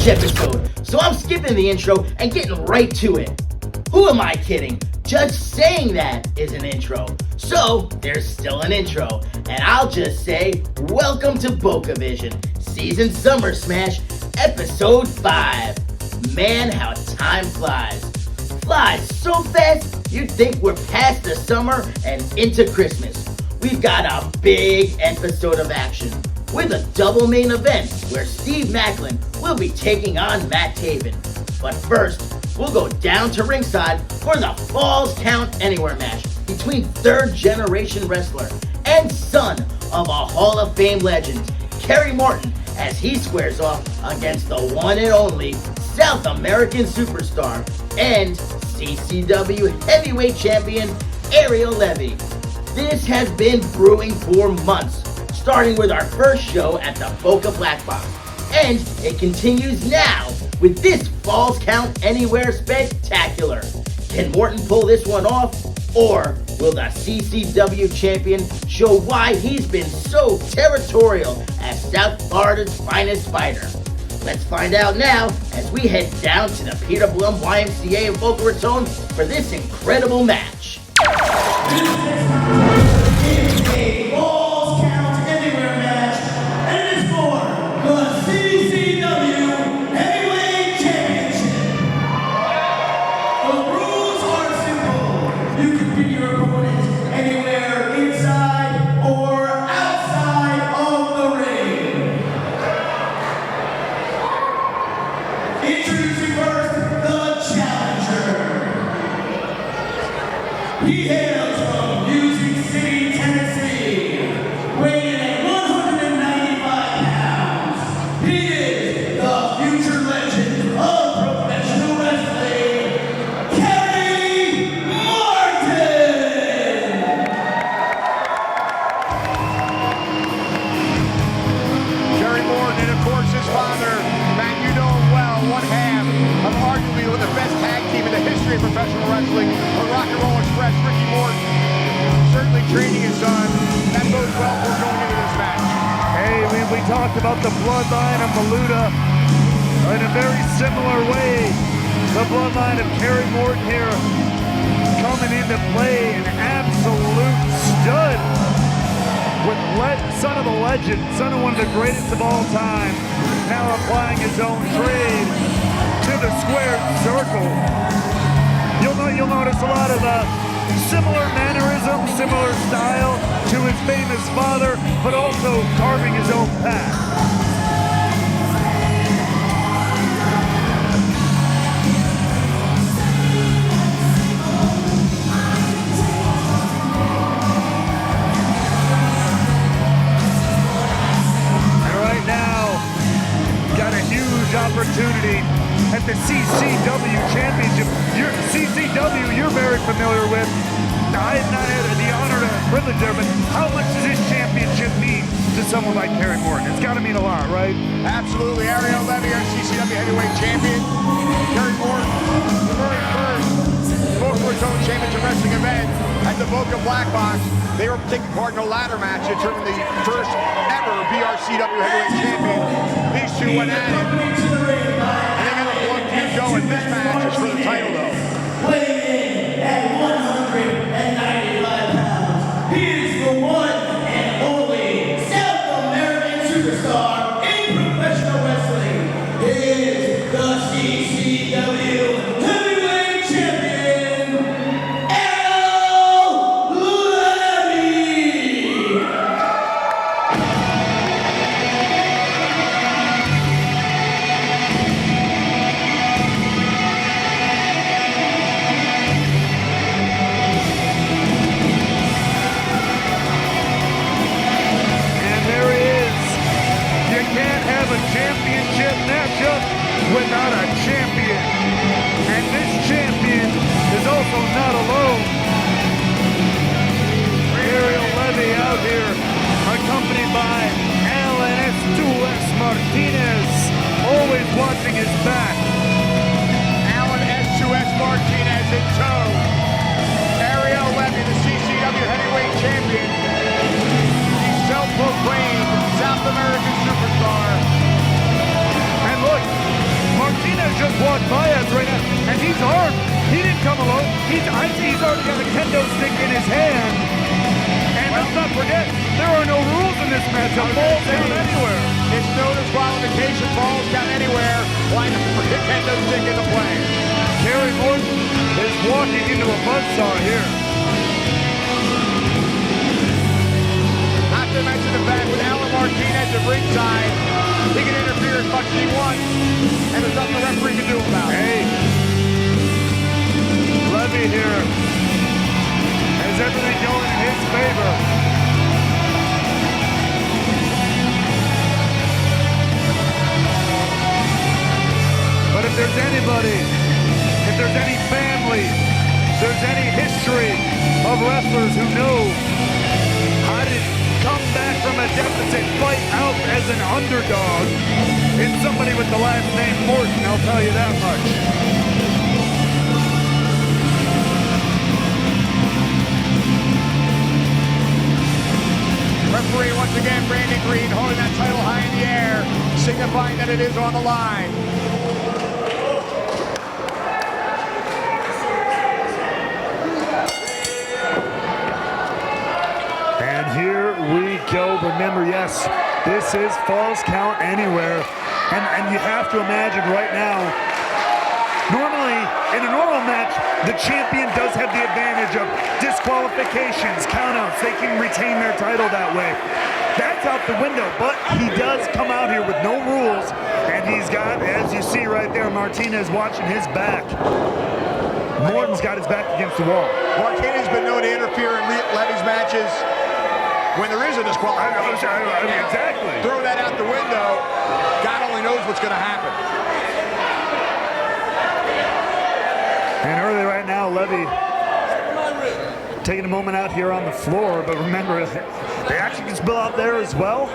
episode, so I'm skipping the intro and getting right to it. Who am I kidding? Just saying that is an intro. So, there's still an intro, and I'll just say, welcome to BocaVision Season Summer Smash, Episode 5. Man, how time flies. Flies so fast, you'd think we're past the summer and into Christmas. We've got a big episode of action with a double main event where Steve Maclin will be taking on Matt Taven. But first, we'll go down to ringside for the Falls Count Anywhere match between third generation wrestler and son of a Hall of Fame legend, Kerry Morton, as he squares off against the one and only South-American Superstar and CCW Heavyweight Champion Ariel Levy. This has been brewing for months, starting with our first show at the Boca Black Box, and it continues now with this Falls Count Anywhere spectacular. Can Morton pull this one off, or will the CCW champion show why he's been so territorial as South Florida's finest fighter? Let's find out now as we head down to the Peter Blum YMCA of Boca Raton for this incredible match. He hails from Music City, Tennessee, weighing at 195 pounds. He is the future legend of professional wrestling, Kerry Morton! Kerry Morton, and of course his father, Matt, you know him well, one half of arguably the best tag team in the history of professional wrestling, the Rock and Roll Express, Ricky Morton, certainly training his son. That bodes well for going into this match. Hey, we talked about the bloodline of Maluda in a very similar way. The bloodline of Kerry Morton here coming into play, an absolute stud. With son of a legend, son of one of the greatest of all time, now applying his own trade to the squared circle. You'll notice a lot of similar mannerisms, similar style to his famous father, but also carving his own path. And right now, got a huge opportunity at the CCW Championship. CCW, you're very familiar with. I have not had the honor and privilege there, but how much does this championship mean to someone like Kerry Morton? It's got to mean a lot, right? Absolutely. Ariel Levy, our CCW Heavyweight Champion. Kerry Morton, the very first Boca Raton Championship Wrestling event at the Boca Black Box. They were taking part in a ladder match to determine the first ever BRCW Heavyweight Champion. These two went at it. Going. This match is for the title, though. Weighing in at 195 pounds, he is the one and only South-American Superstar in professional wrestling. He is the CCW Heavyweight Champion, Ariel Levy! Championship matchup without a champion. And this champion is also not alone. Ariel Levy out here, accompanied by S2S Martinez, always watching his back. S2S Martinez in tow. Ariel Levy, the CCW Heavyweight Champion. The self-proclaimed South-American Superstar. And look, come along. He's already got a kendo stick in his hand. And let's not forget, there are no rules in this match. A falls count anywhere. It's no disqualification. Falls count anywhere. Why not put the kendo stick into play? Kerry Morton is walking into a buzzsaw here. Not to mention the fact with Alan Martinez at ringside, he can interfere as much as he wants, and there's nothing the referee can do about it. Hey, Levy here has everything going in his favor. But if there's anybody, if there's any family, if there's any history of wrestlers who know how to come back from a deficit, fight out as an underdog, it's somebody with the last name Morton, I'll tell you that much. Referee once again, Brandon Green, holding that title high in the air, signifying that it is on the line. And here we go. Remember, yes, this is Falls Count Anywhere. And you have to imagine right now, normally, in a normal match, the champion does have the advantage of disqualifications, countouts. They can retain their title that way. That's out the window, but he does come out here with no rules, and he's got, as you see right there, Martinez watching his back. Morton's got his back against the wall. Martinez has been known to interfere in Levy's matches when there is a disqualification. Exactly. Throw that out the window. God only knows what's going to happen. And early right now, Levy taking a moment out here on the floor, but remember, they actually can spill out there as well.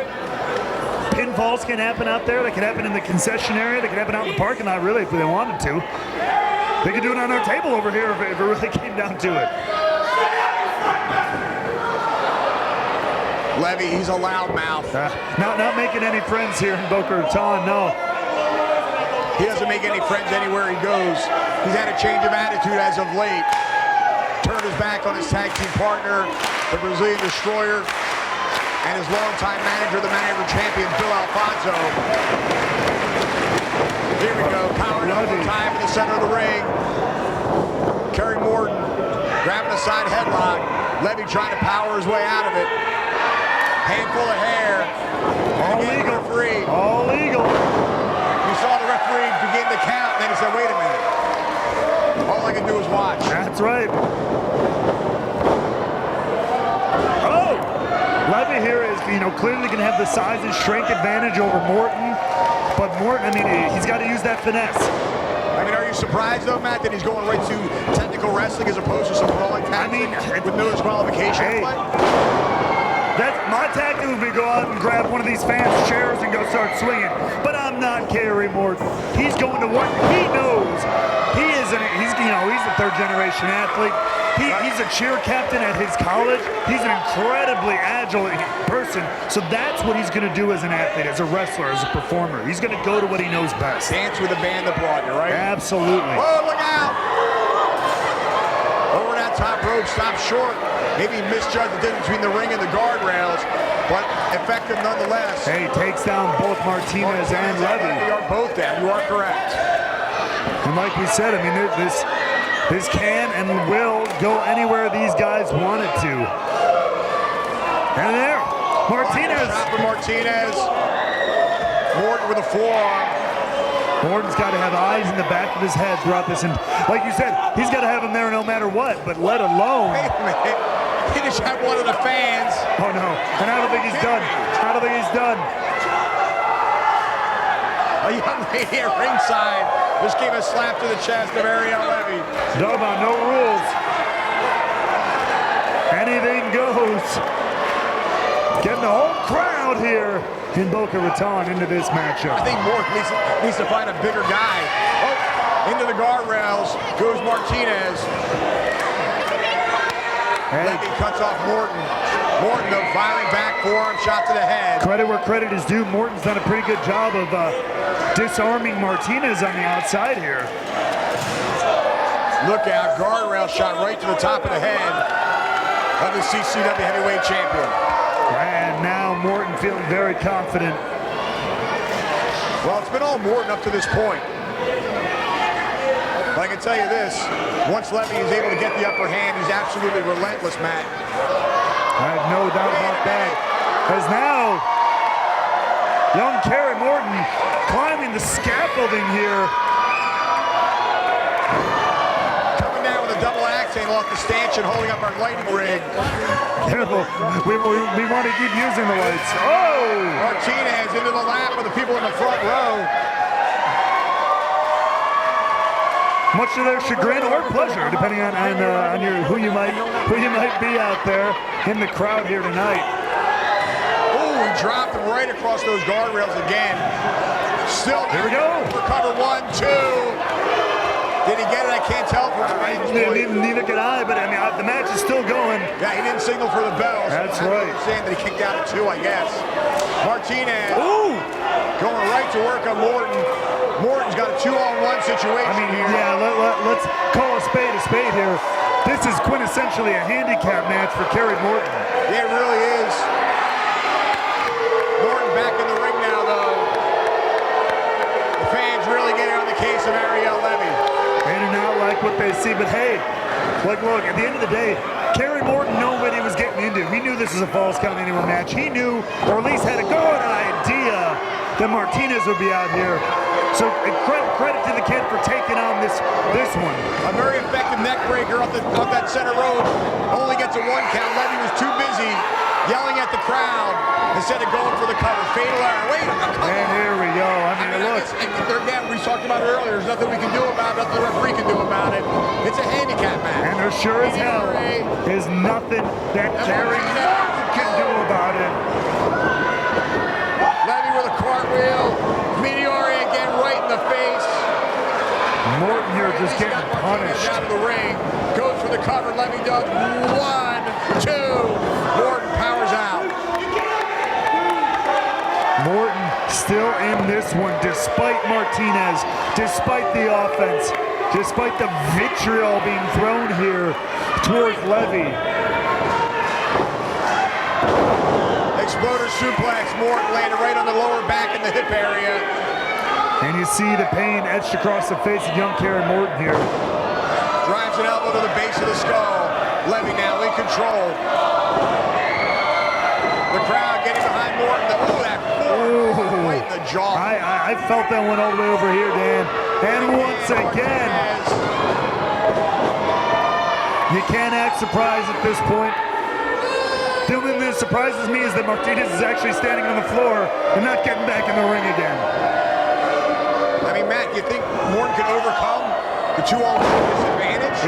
Pinfalls can happen out there. They can happen in the concession area. They can happen out in the parking lot, really, if they wanted to. They could do it on our table over here if it really came down to it. Levy, he's a loudmouth. Not making any friends here in Boca Raton, no. He doesn't make any friends anywhere he goes. He's had a change of attitude as of late. Turned his back on his tag team partner, the Brazilian Destroyer, and his longtime manager, the manager champion, Bill Alfonso. Here we go, power double time in the center of the ring. Kerry Morton grabbing a side headlock. Levy trying to power his way out of it. Handful of hair. All legal. Referee. All legal. You saw the referee begin to count, and then he said, wait a minute. All I can do is watch. That's right. Oh! Levy here is, clearly going to have the size and strength advantage over Morton. But Morton, he's got to use that finesse. Are you surprised, though, Matt, that he's going right to technical wrestling as opposed to some brawling tactics with no disqualification? Hey, my tactic would be go out and grab one of these fans' chairs and go start swinging. But I'm not Kerry Morton. He's going to what he knows. He's a third-generation athlete. He's a cheer captain at his college. He's an incredibly agile person. So that's what he's going to do as an athlete, as a wrestler, as a performer. He's going to go to what he knows best. Dance with the band that brought you, right? Absolutely. Oh, look out! Over that top rope, stopped short. Maybe he misjudged the difference between the ring and the guardrails, but effective nonetheless. Hey, takes down both Martinez and Levy. They are both down. You are correct. And like we said, this can and will go anywhere these guys want it to. And there, Martinez. Shot for Martinez. Morton with a forearm. Morton's got to have eyes in the back of his head throughout this. And like you said, he's got to have him there no matter what, but let alone. Wait a minute. He just had one of the fans. Oh, no. And I don't think he's done. I don't think he's done. A young lady at ringside just gave a slap to the chest of Ariel Levy. Talk about no rules. Anything goes. Getting the whole crowd here in Boca Raton into this matchup. I think Morton needs to find a bigger guy. Oh, into the guardrails goes Martinez. Hey. Levy cuts off Morton. Morton, though, firing back, forearm shot to the head. Credit where credit is due. Morton's done a pretty good job of disarming Martinez on the outside here. Look out, guardrail shot right to the top of the head of the CCW Heavyweight Champion. And now Morton feeling very confident. Well, it's been all Morton up to this point. But I can tell you this, once Levy is able to get the upper hand, he's absolutely relentless, Matt. I have no doubt about that. As now, young Kerry Morton climbing the scaffolding here. Coming down with a double axe handle off the stanchion, holding up our lighting rig. Careful, we want to keep using the lights. Oh! Martinez into the lap of the people in the front row. Much to their chagrin or pleasure, depending on who you might be out there in the crowd here tonight. Oh, he dropped him right across those guardrails again. Still, here we go. Recover 1, 2. Did he get it? I can't tell from neither can I, but I mean, the match is still going. Yeah, he didn't signal for the bell. So that's right. Saying that he kicked out at 2, I guess. Martinez. Ooh! Going right to work on Morton. Morton's got a 2-on-1 situation. I mean, here. yeah, let's call a spade here. This is quintessentially a handicap match for Kerry Morton. Yeah, it really is. Morton back in the ring now, though. The fans really getting on the case of Ariel Levy. They do not like what they see, but hey, look, at the end of the day, Kerry Morton knew what he was getting into. He knew this was a Falls Count Anywhere match. He knew, or at least had a good idea, that Martinez would be out here. So credit to the kid for taking on this one. A very effective neck breaker up that center road. Only gets a 1 count. Levy was too busy yelling at the crowd instead of going for the cover. Fatal error. Wait. And here we go. I mean, look. Again, we talked about it earlier. There's nothing we can do about it. Nothing the referee can do about it. It's a handicap match. And there sure as hell is nothing that Kerry can do about it. Levy with a cartwheel. Meteore again right in the face. Morton here just getting punished. Out of the ring. Goes for the cover. Levy does 1, 2. Morton powers out. Morton still in this one, despite Martinez, despite the offense, despite the vitriol being thrown here towards Levy. Exploder suplex. Morton landed right on the lower back in the hip area. And you see the pain etched across the face of young Kerry Morton here. Drives an elbow to the base of the skull. Levy now in control. The crowd getting behind Morton. Right in the jaw. I felt that one all the way over here, Dan. And once again, you can't act surprised at this point. The only thing that surprises me is that Martinez is actually standing on the floor and not getting back in the ring again. I mean, Matt, you think Morton can overcome the 2-on-1 disadvantage?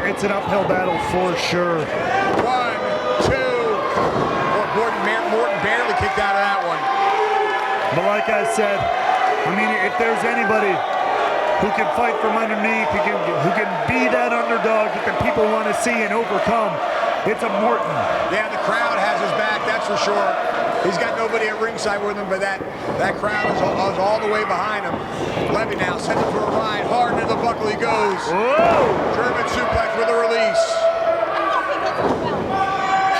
It's an uphill battle for sure. 1, 2. Morton barely kicked out of that one. But like I said, I mean, if there's anybody who can fight from underneath, who can be that underdog that the people want to see and overcome, it's a Morton. Yeah, the crowd has his back, that's for sure. He's got nobody at ringside with him, but that crowd is all the way behind him. Levy now sends him for a ride. Hard into the buckle he goes. Whoa! German suplex with a release.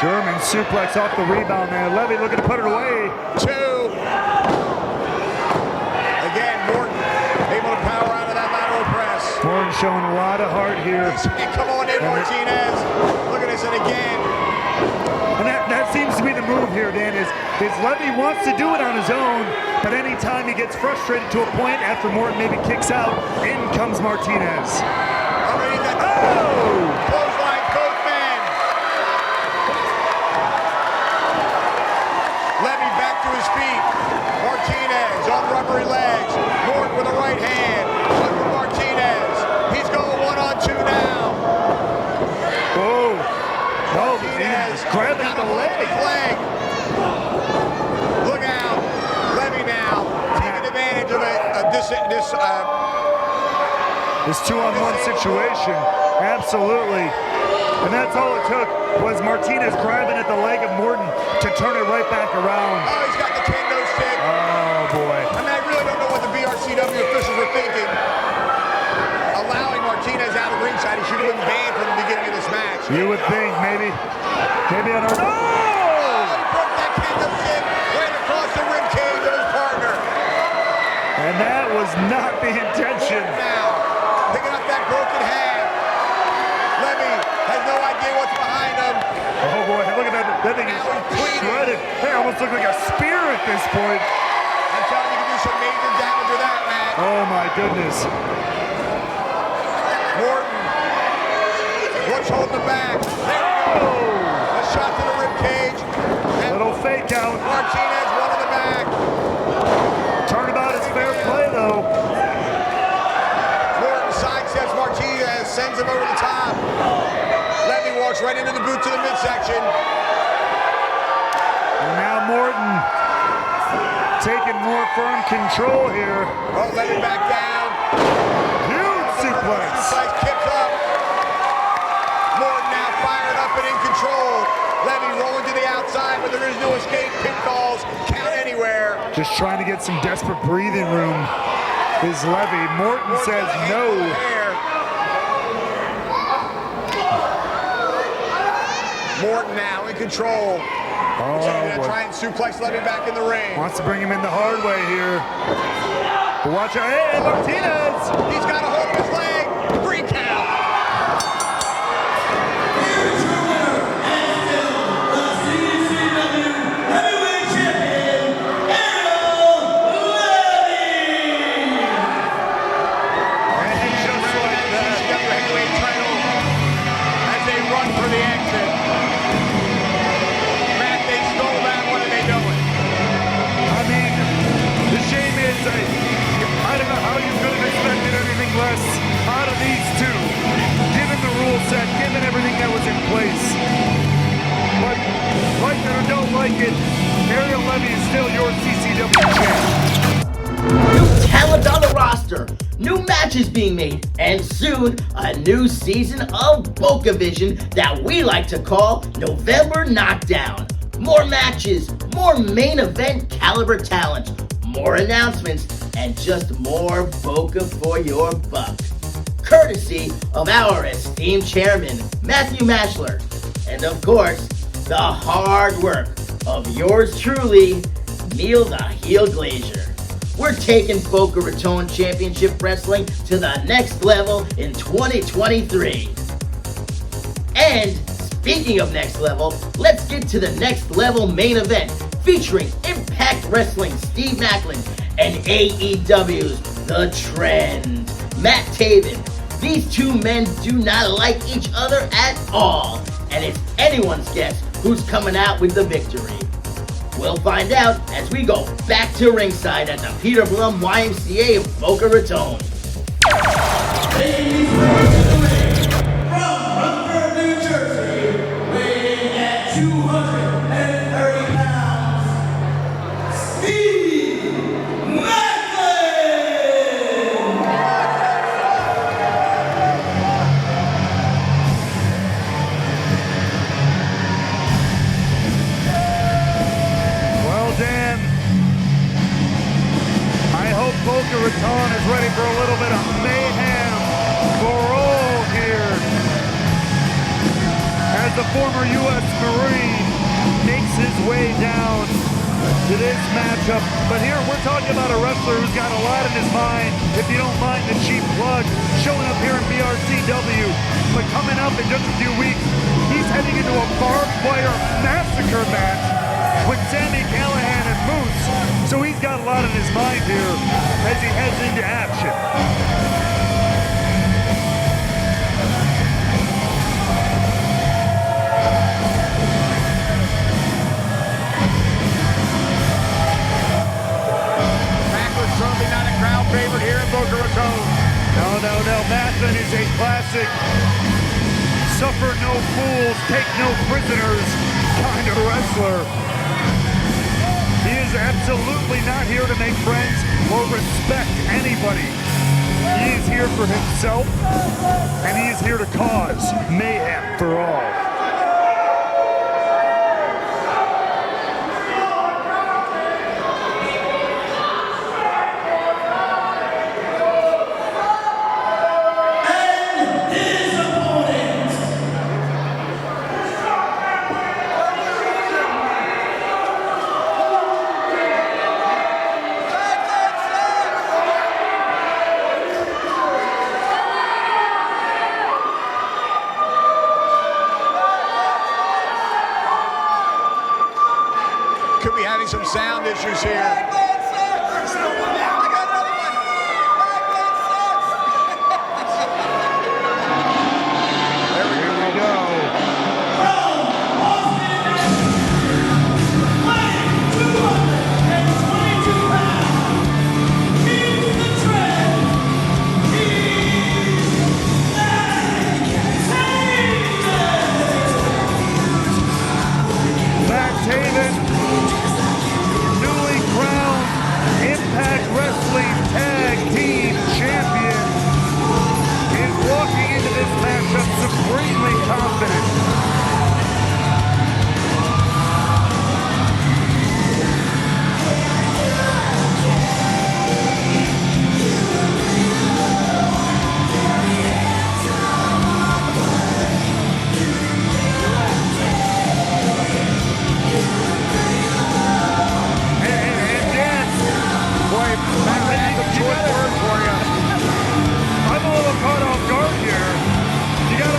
German suplex off the rebound there. Levy looking to put it away. 2. Again, Morton able to power out of that lateral press. Morton showing a lot of heart here. Come on in, Martinez. Look at this, and again. And that seems to be the move here, Dan, is Levy wants to do it on his own, but anytime he gets frustrated to a point after Morton maybe kicks out, in comes Martinez. Clothesline both men. Levy back to his feet. Martinez on rubbery legs. Morton with a right hand. Look for Martinez. He's going 1-on-2 now. Oh, Martinez grabbing the leg. Look out. Levy now taking advantage of this 2-on-1 situation. Absolutely. And that's all it took was Martinez grabbing at the leg of Morton to turn it right back around. Oh, he's got the kendo stick. Oh, boy. I mean, I really don't know what the BRCW officials were thinking. Allowing Martinez out of ringside You would think maybe on our... Oh! He broke that kendo stick right across the rib cage of his partner. And that was not the intention. Now, picking up that broken hand. Levy has no idea what's behind him. Oh boy, look at that. That thing is shredded. Hey, almost looked like a spear at this point. I'm telling you, you can do some major damage with that, Matt. Oh my goodness. Morton. What's holding him back? There we go. A shot to the rib cage. Little fake out. Martinez, one in the back. Turnabout is fair play though. Morton sidesteps Martinez, sends him over the top. Levy walks right into the boot to the midsection. And now Morton taking more firm control here. Oh, Levy back down. Huge suplex. Suplex kicks up. Morton now fired up and in control. Levy rolling to the outside, but there is no escape. Pinfalls, count anywhere. Just trying to get some desperate breathing room is Levy. Morton says no. Morton now in control. Oh, Gonna try and suplex Levy back in the ring. wants to bring him in the hard way here. But watch out. Hey, Martinez! He's got a hold of his leg. 3 count. Here's your winner, and still the CCW Heavyweight Champion, Ariel Levy! And just like that. CCW Heavyweight title as they run for the exit. Matt, they stole that. What are they doing? I mean, the shame is I don't know how you could have expected anything less out of these two, given the rule set, given everything that was in place. But like it or don't like it, Ariel Levy is still your CCW champ. New talent on the roster, new matches being made, and soon a new season of BocaVision that we like to call November Knockdown. More matches, more main event caliber talent, more announcements, and just more Boca for your buck. Courtesy of our esteemed chairman, Matthew Mashler, and of course, the hard work of yours truly, Neil the Heel Glazier. We're taking Boca Raton Championship Wrestling to the next level in 2023. And speaking of next level, let's get to the next level main event featuring Impact Wrestling Steve Maclin and AEW's The Trend Matt Taven. These two men do not like each other at all, and it's anyone's guess who's coming out with the victory. We'll find out as we go back to ringside at the Peter Blum YMCA of Boca Raton. Ladies first in the ring, from Rutherford, New Jersey, weighing at 230 pounds, Steve Maclin! Well, Dan, I hope Boca Raton is ready for a little bit of mayhem for all here as the former U.S. Marine makes his way down to this matchup. But here we're talking about a wrestler who's got a lot in his mind, if you don't mind the cheap plug, showing up here in BRCW. But coming up in just a few weeks, he's heading into a barbed wire massacre match with Sami Callihan and Moose. So he's got a lot in his mind here as he heads into action. Macklin's certainly not a crowd favorite here in Boca Raton. No. Macklin is a classic suffer no fools, take no prisoners kind of wrestler. He is absolutely not here to make friends or respect anybody. He is here for himself, and he is here to cause mayhem for all. some sound issues here. Taven, newly crowned Impact Wrestling Tag Team Champion, is walking into this matchup supremely confident.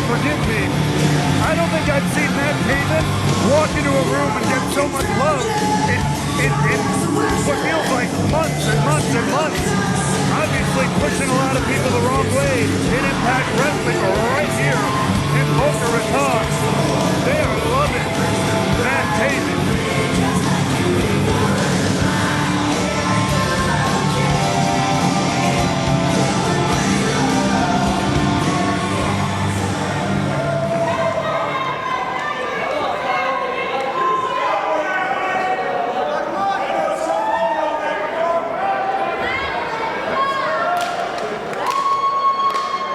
Forgive me. I don't think I've seen Matt Taven walk into a room and get so much love in what feels like months and months and months. Obviously pushing a lot of people the wrong way in Impact Wrestling right here in Boca Raton. They are loving Matt Taven.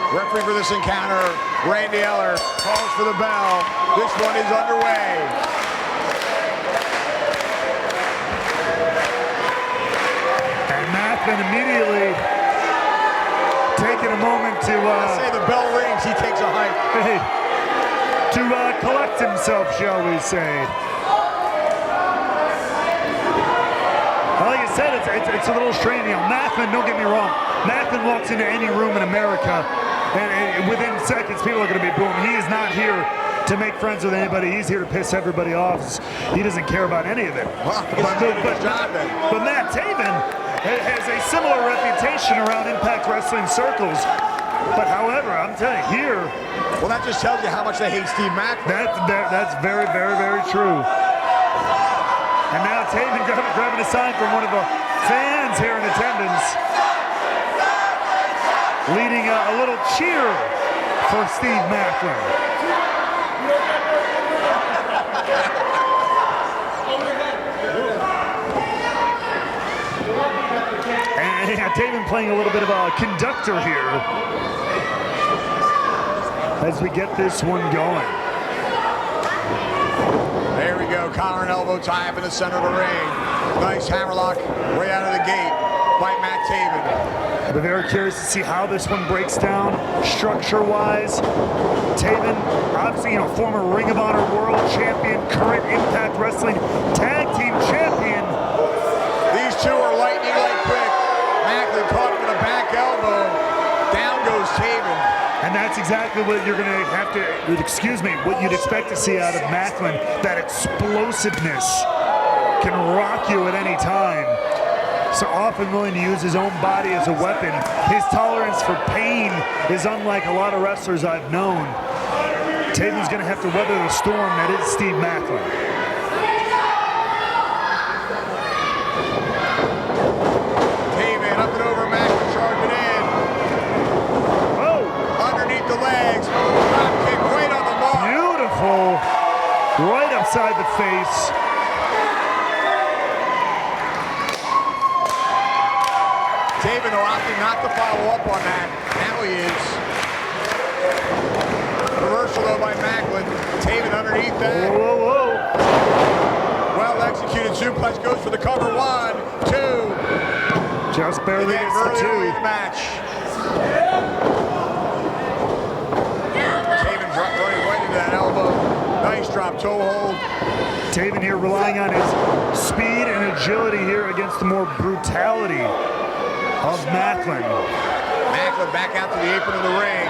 Referee for this encounter, Randy Eller, calls for the bell. This one is underway. And Macklin immediately taking a moment to... say the bell rings, he takes a hike. To collect himself, shall we say. Like I said, it's a little strange. You know, Macklin, don't get me wrong, Macklin walks into any room in America, and within seconds, people are going to be booing. He is not here to make friends with anybody. He's here to piss everybody off. He doesn't care about any of it. But Matt Taven has a similar reputation around Impact Wrestling circles. But however, I'm telling you, here... Well, that just tells you how much they hate Steve Maclin. That's very, very, very true. And now Taven grabbing a sign from one of the fans here in attendance, leading a little cheer for Steve Maclin. And Taven playing a little bit of a conductor here as we get this one going. There we go, collar and elbow tie up in the center of the ring. Nice hammerlock right out of the gate by Matt Taven. I'll be very curious to see how this one breaks down structure-wise. Taven, obviously, you know, former Ring of Honor World Champion, current Impact Wrestling Tag Team Champion. These two are lightning like quick. Macklin caught him with a back elbow. Down goes Taven. And that's exactly what you're going to have to, what you'd expect to see out of Macklin. That explosiveness can rock you at any time. So often willing to use his own body as a weapon. His tolerance for pain is unlike a lot of wrestlers I've known. Taven's going to have to weather the storm that is Steve Maclin. Taven up and over, Macklin charging in. Underneath the legs, drop kick right on the mark. Beautiful, right upside the face. Taven opting not to follow up on that. Now he is. Reversal though by Macklin. Taven underneath that. Whoa, whoa, whoa. Well executed suplex goes for the cover. 1, 2. Just barely gets the 2. In the match. That elbow. Nice drop toe hold. Taven here relying on his speed and agility here against the more brutality of Macklin. Macklin back out to the apron of the ring.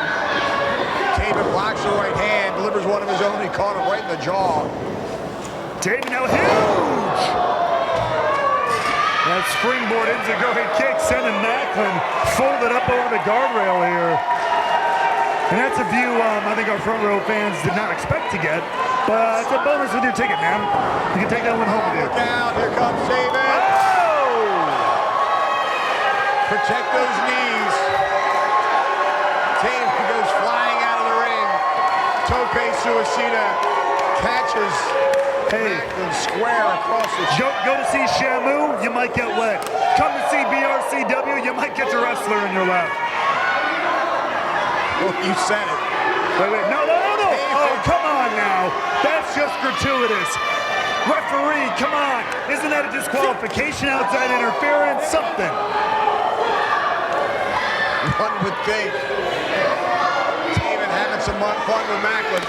Taven blocks the right hand, delivers one of his own. He caught him right in the jaw. Taven now huge! That springboard into go-ahead kick, sending Macklin folded up over the guardrail here. And that's a view I think our front row fans did not expect to get. But it's a bonus with your ticket, man. You can take that one home with you. Look out, here comes Taven. Oh! Protect those knees. Taven goes flying out of the ring. Tope Suicida catches Macklin square across the chest. Go to see Shamu, you might get wet. Come to see BRCW, you might get a wrestler in your lap. Look, you said it. Wait, no. Oh, come on now. That's just gratuitous. Referee, come on. Isn't that a disqualification, outside interference, something? One would think. Taven having some fun with Macklin.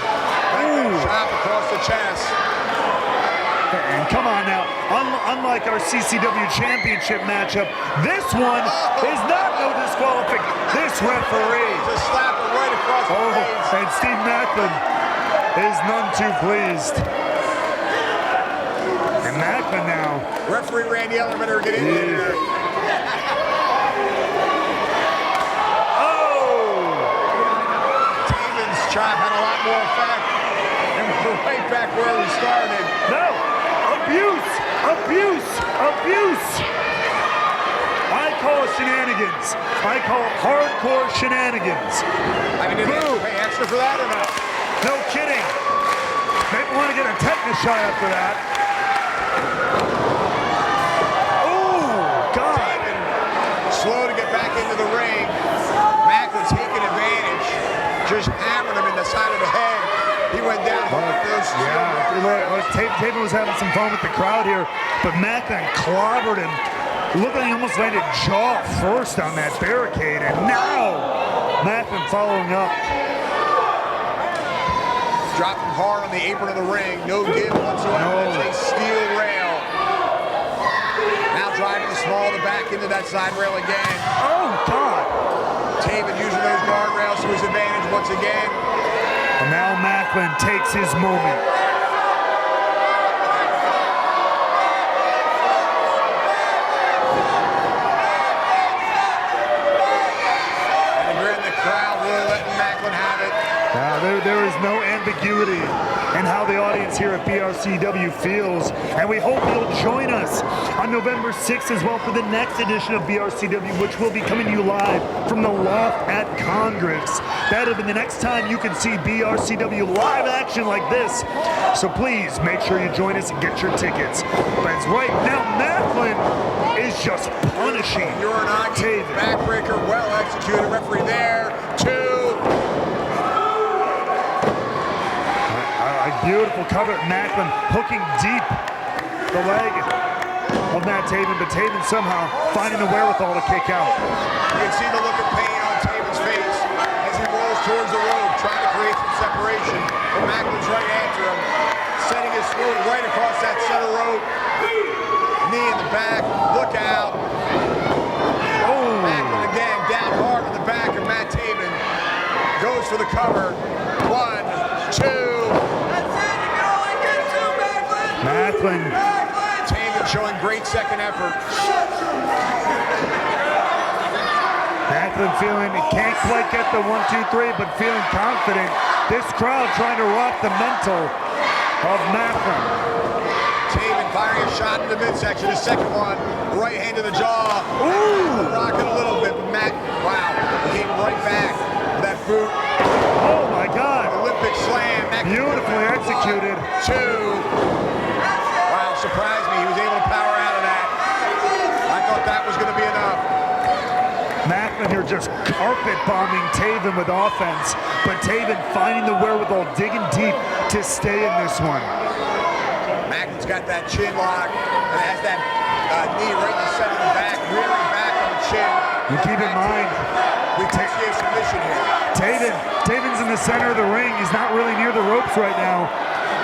Shot across the chest. And come on now, unlike our CCW Championship matchup, this one is not no disqualification. This referee. Just slap it right across the face. And Steve Maclin is none too pleased. And Macklin now. Referee Randy Eller better get in here. Oh! Taven's chop had a lot more effect. And we're right back where we started. No! Abuse! I call it shenanigans. I call it hardcore shenanigans. I mean, did they have to pay extra for that or not? No kidding. Maybe want to get a tetanus shot after that. Oh, God. Taven slow to get back into the ring. Macklin taking advantage. Just hammered him in the side of the head. He went down hard for those. Taven was having some fun with the crowd here, but Macklin clobbered him. Looked like he almost landed jaw first on that barricade, and now Macklin following up. Dropping hard on the apron of the ring. No give whatsoever. It's a steel rail. Now driving the small of the back into that side rail again. Oh, God. Taven using those guardrails to his advantage once again. And now Macklin takes his moment. And again, the crowd really letting Macklin have it. There is no ambiguity in how the audience here at BRCW feels, and we hope you'll join us on November 6th as well for the next edition of BRCW, which will be coming to you live from the Loft at Congress. That'll be the next time you can see BRCW live action like this. So please make sure you join us and get your tickets. But it's right now, Macklin is just punishing Uranagi, backbreaker, well executed. Referee there, 2. Beautiful cover. Macklin hooking deep the leg of Matt Taven, but Taven somehow finding the wherewithal to kick out. You can see the look of pain on Taven's face as he rolls towards the rope, trying to create some separation. But Macklin's right after him, setting his foot right across that center rope. Knee in the back, look out. Oh! Macklin again, down hard in the back of Matt Taven. Goes for the cover. 1, 2. Macklin. Taven showing great second effort. Macklin feeling he can't quite get the 1, 2, 3, but feeling confident. This crowd trying to rock the mental of Macklin. Taven firing a shot in the midsection. His second one, right hand to the jaw. Ooh! Rocking a little bit, but Matt, wow, he came right back with that boot. Oh my God! Olympic slam. Macklin Beautifully executed. 2. Wow, surprised me. He was able to power out of that. I thought that was going to be enough. Macklin here just carpet bombing Taven with offense, but Taven finding the wherewithal, digging deep to stay in this one. Macklin's got that chin lock and has that knee right in the center of the back, rearing back on the chin. You keep in mind, we can see a submission here. Taven's in the center of the ring. He's not really near the ropes right now.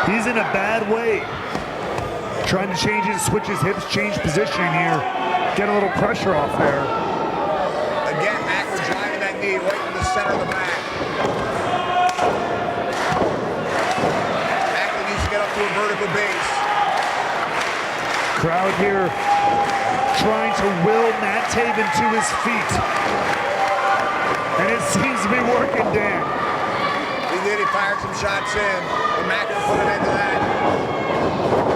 He's in a bad way. Trying to switch his hips, change positioning here. Get a little pressure off there. Again, Macklin driving that knee right in the center of the back. Macklin needs to get up to a vertical base. Crowd here trying to will Matt Taven to his feet. And it seems to be working, Dan. He did. He fired some shots in, but Macklin put an end to that.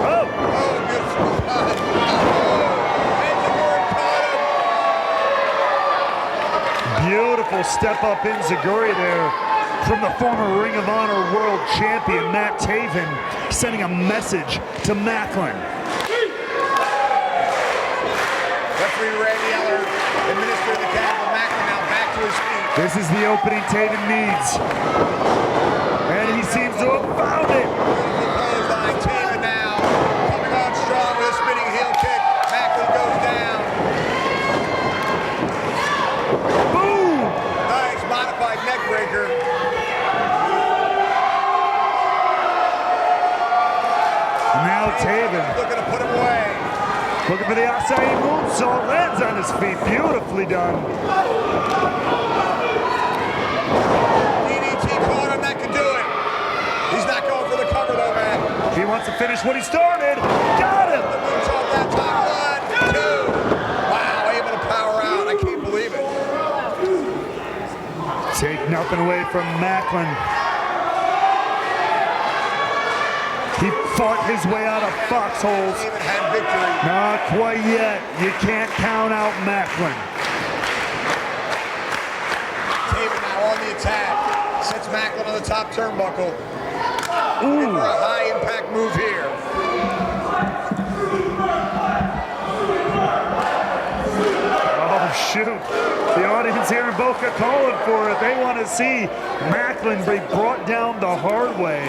Oh! Oh, beautiful shot. Oh, Enziguri caught him. Beautiful step-up enziguri there from the former Ring of Honor World Champion, Matt Taven, sending a message to Macklin. Referee Randy Eller administering the count, but Macklin now back to his feet. This is the opening Taven needs. And he seems to have found it. Beautiful clothesline. Taven now coming on strong with a spinning heel kick. Macklin goes down. Boom! Nice modified neck breaker. Now Taven Looking to put him away. looking for the acai moonsault, lands on his feet. Beautifully done. DDT caught him. That could do it. He's not going for the cover though, man. He wants to finish what he started. Got him! The moonsault that time. 1, 2. Wow, able to power out. I can't believe it. Take nothing away from Macklin. He fought his way out of foxholes. Taven had victory. Not quite yet. You can't count out Macklin. Taven now on the attack. Sets Macklin on the top turnbuckle. Ooh. For a high impact move here. Oh, shoot. The audience here in Boca calling for it. They want to see Macklin be brought down the hard way.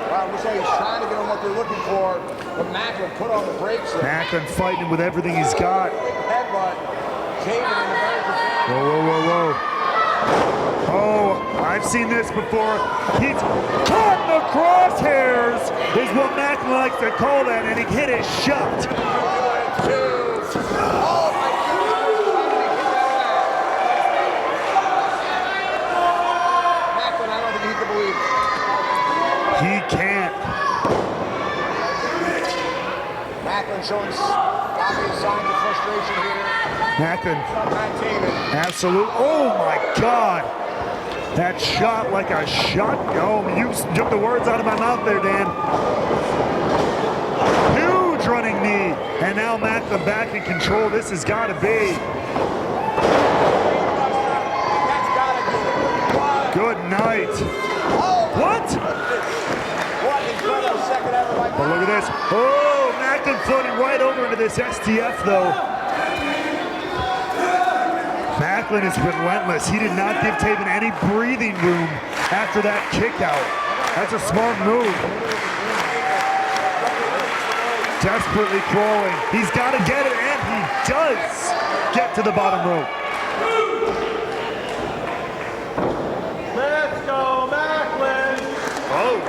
Wow, looks like he's trying to give them what they're looking for, but Macklin put on the brakes there. Macklin fighting with everything he's got. Headbutt. Taven in the very position. Whoa, whoa, whoa, whoa. Oh, I've seen this before. He's caught in the crosshairs, is what Macklin likes to call that, and he hit it shut. Oh my goodness. Macklin, I don't think he can believe it. He can't. Macklin showing obvious signs of frustration here. Macklin, Matt Taven. absolute. Oh my God. That shot like a shot. Oh, you took the words out of my mouth there, Dan. Huge running knee. And now Macklin back in control. This has got to be. That's gotta do it. Good night. Oh, What? what incredible second ever by But look at this. Oh, Macklin floating right over into this STF though. Macklin is relentless. He did not give Taven any breathing room after that kick out. That's a smart move. Desperately crawling. He's got to get it, and he does get to the bottom rope. Let's go, Macklin! Oh.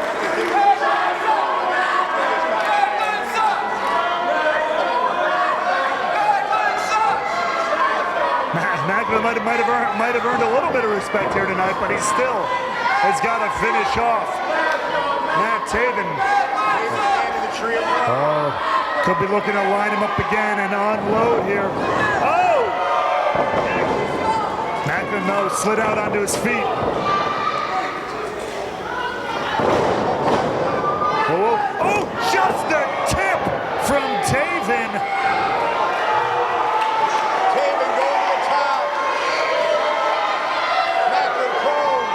Macklin might have earned a little bit of respect here tonight, but he still has got to finish off Matt Taven. Oh, could be looking to line him up again and unload here. Oh! Macklin, though, slid out onto his feet. Oh, oh, just the tip from Taven. Taven going to the top. Macklin prone.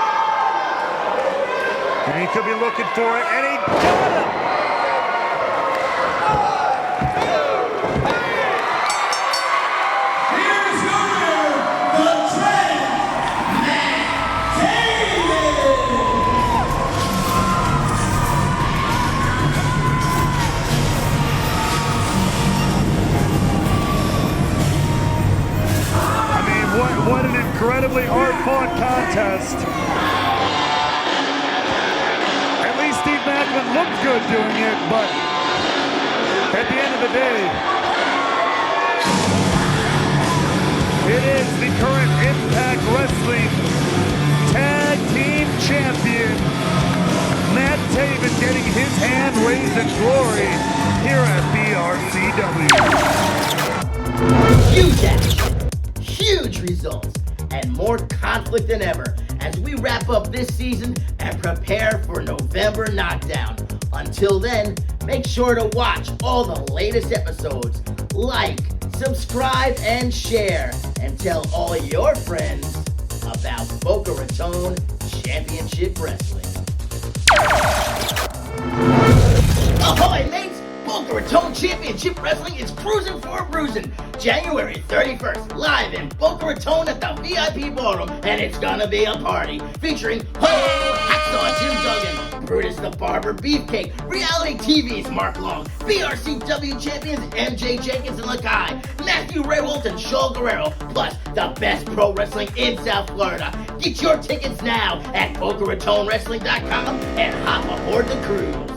And he could be looking for it, and he got him. Here's your winner, the Trend Matt Taven! I mean, what an incredibly hard-fought contest. At least Steve Maclin looked good doing it, but at the end of the day, it is the current Impact Wrestling Tag Team Champion, Matt Taven, getting his hand raised in glory here at BRCW. Huge action, huge results, and more conflict than ever as we wrap up this season and prepare for November Knockdown. Until then, make sure to watch all the latest episodes, like, subscribe, and share, and tell all your friends about Boca Raton Championship Wrestling. Ahoy, mates! Boca Raton Championship Wrestling is cruising for a bruising. January 31st, live in Boca Raton at the VIP Ballroom, and it's gonna be a party featuring Hacksaw Jim Duggan, Brutus the Barber Beefcake, Reality TV's Mark Long, BRCW champions MJ Jenkins and Lakai, Matthew Raywalt and Shaul Guerrero, plus the best pro wrestling in South Florida. Get your tickets now at BocaRatonWrestling.com and hop aboard the cruise.